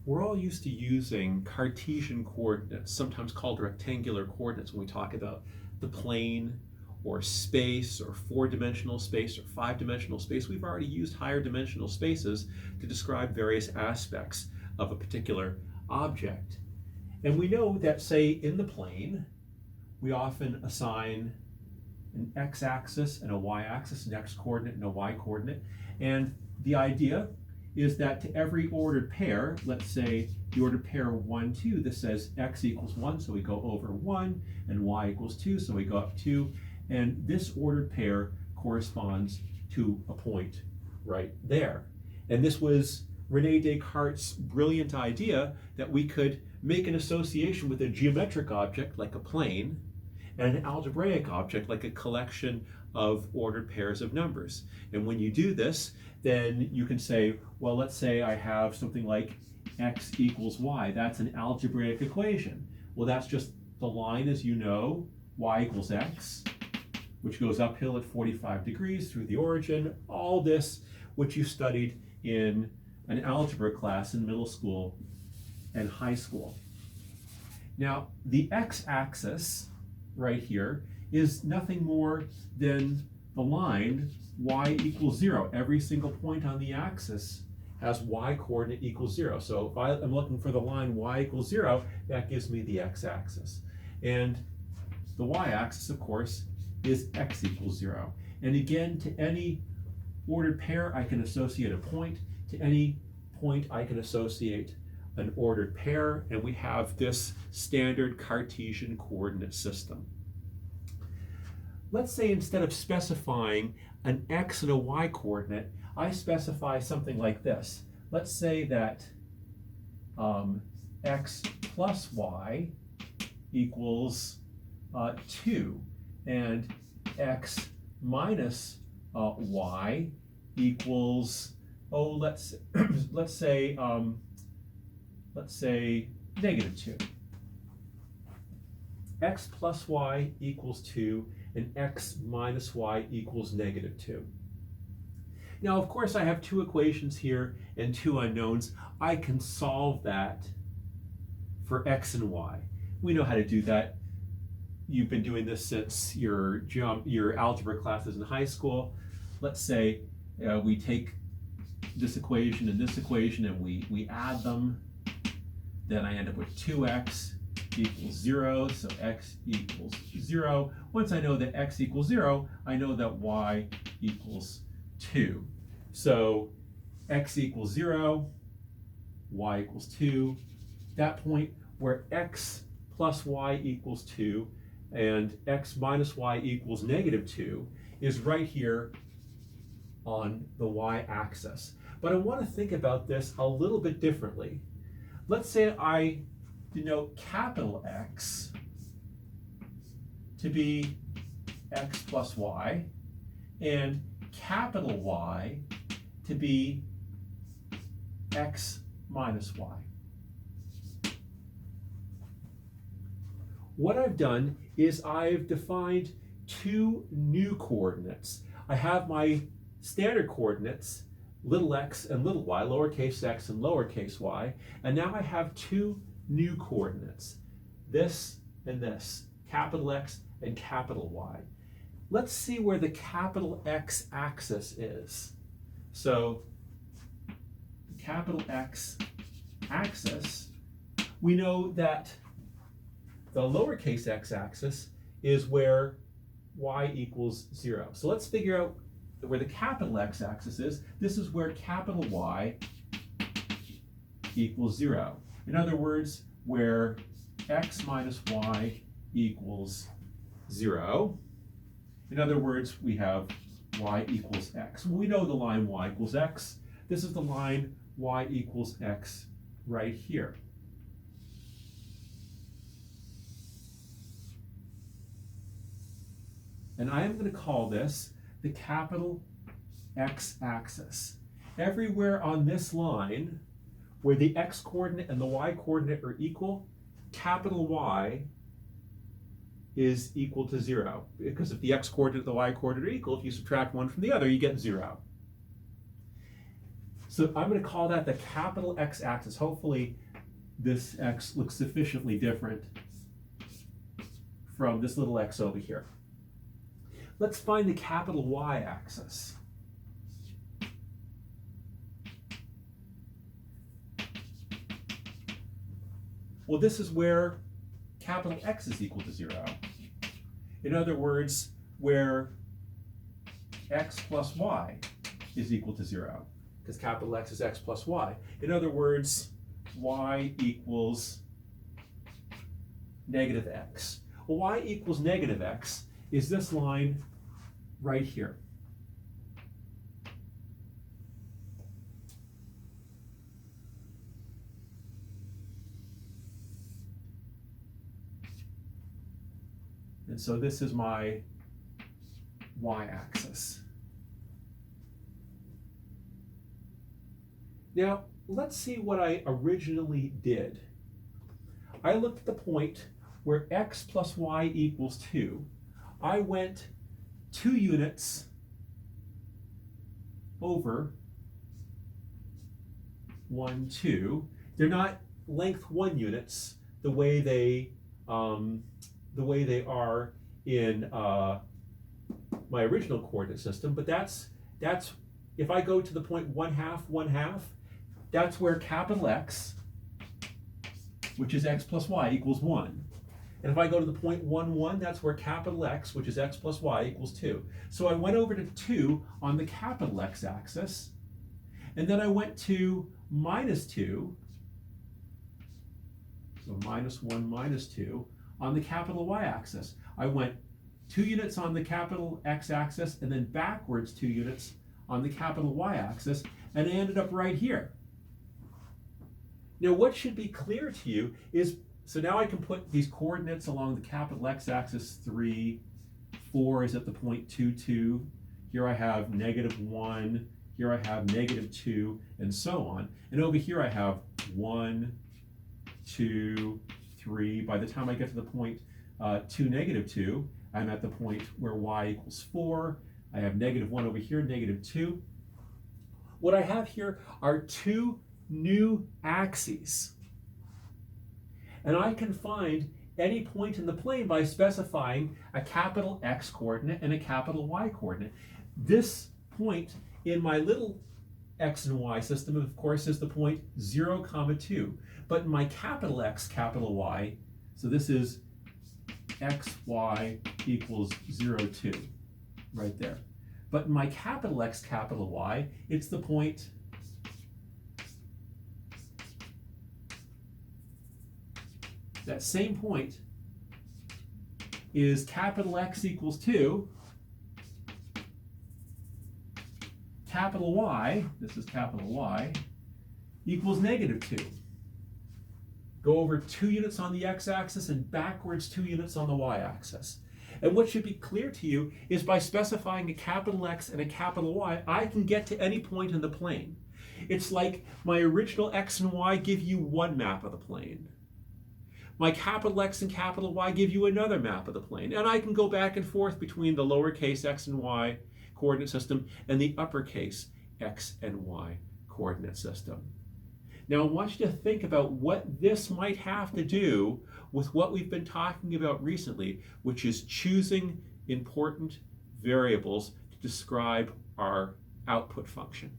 We're all used to using Cartesian coordinates, sometimes called rectangular coordinates, when we talk about the plane or space or four-dimensional space or five-dimensional space. We've already used higher dimensional spaces to describe various aspects of a particular object. And we know that, say, in the plane, we often assign an x-axis and a y-axis, an x-coordinate and a y-coordinate. And the idea is that to every ordered pair, let's say the ordered pair 1, 2, this says x equals 1, so we go over 1, and y equals 2, so we go up 2. And this ordered pair corresponds to a point right there. And this was René Descartes' brilliant idea that we could make an association with a geometric object like a plane and an algebraic object like a collection of ordered pairs of numbers. And when you do this, then you can say, well, let's say I have something like x equals y. That's an algebraic equation. Well, that's just the line, as you know, y equals x, which goes uphill at 45 degrees through the origin. All this, which you studied in an algebra class in middle school and high school. Now, the x-axis right here is nothing more than the line y equals 0. Every single point on the axis has y coordinate equals 0. So if I'm looking for the line y equals 0, that gives me the x-axis. And the y-axis, of course, is x equals 0. And again, to any ordered pair, I can associate a point. To any point, I can associate an ordered pair, and we have this standard Cartesian coordinate system. Let's say instead of specifying an x and a y coordinate, I specify something like this. Let's say that x plus y equals 2, and x minus y equals, let's say negative 2. X plus y equals 2, and x minus y equals negative 2. Now, of course, I have two equations here and two unknowns. I can solve that for x and y. We know how to do that. You've been doing this since your algebra classes in high school. Let's say we take this equation and this equation and we add them. Then I end up with 2x equals 0, so x equals 0. Once I know that x equals 0, I know that y equals 2. So x equals 0, y equals 2. That point where x plus y equals 2 and x minus y equals negative 2 is right here on the y-axis. But I want to think about this a little bit differently. Let's say I denote capital X to be x plus y and capital Y to be x minus y. What I've done is I've defined two new coordinates. I have my standard coordinates, little x and little y, lowercase x and lowercase y, and now I have two new coordinates, this and this, capital X and capital Y. Let's see where the capital X axis is. So the capital X axis, we know that the lowercase x axis is where y equals 0. So let's figure out where the capital X axis is. This is where capital Y equals 0. In other words, where x minus y equals 0. In other words, we have y equals x. We know the line y equals x. This is the line y equals x right here. And I am going to call this the capital X axis. Everywhere on this line where the x coordinate and the y coordinate are equal, capital Y is equal to 0. Because if the x coordinate and the y coordinate are equal, if you subtract one from the other, you get 0. So I'm going to call that the capital X axis. Hopefully this X looks sufficiently different from this little x over here. Let's find the capital Y axis. Well, this is where capital X is equal to 0. In other words, where x plus y is equal to 0, because capital X is x plus y. In other words, y equals negative x. Well, y equals negative x is this line right here. And so this is my y-axis. Now, let's see what I originally did. I looked at the point where x plus y equals 2. I went 2 units over 1, 2. They're not length 1 units the way they are in my original coordinate system, but that's if I go to the point 1/2, 1/2, that's where capital X, which is x plus y, equals 1. And if I go to the point 1, 1, that's where capital X, which is x plus y, equals 2. So I went over to 2 on the capital X axis, and then I went to minus 2, so minus 1, minus 2, on the capital Y axis. I went 2 units on the capital X axis, and then backwards 2 units on the capital Y axis, and I ended up right here. Now, what should be clear to you is, so now I can put these coordinates along the capital X axis. 3, 4 is at the point 2, 2. Here I have -1. Here I have -2, and so on. And over here I have 1, 2, 3. By the time I get to the point 2, -2, I'm at the point where y equals 4. I have -1 over here, -2. What I have here are 2 new axes. And I can find any point in the plane by specifying a capital X coordinate and a capital Y coordinate. This point in my little X and Y system, of course, is the point 0, 2. But in my capital X, capital Y, so this is x, y equals 0, 2, right there. But in my capital X, capital Y, it's the point that same point is capital X equals 2, capital Y, this is capital Y, equals -2. Go over 2 units on the x-axis and backwards 2 units on the y-axis. And what should be clear to you is by specifying a capital X and a capital Y, I can get to any point in the plane. It's like my original X and Y give you one map of the plane. My capital X and capital Y give you another map of the plane. And I can go back and forth between the lowercase x and y coordinate system and the uppercase x and y coordinate system. Now I want you to think about what this might have to do with what we've been talking about recently, which is choosing important variables to describe our output function.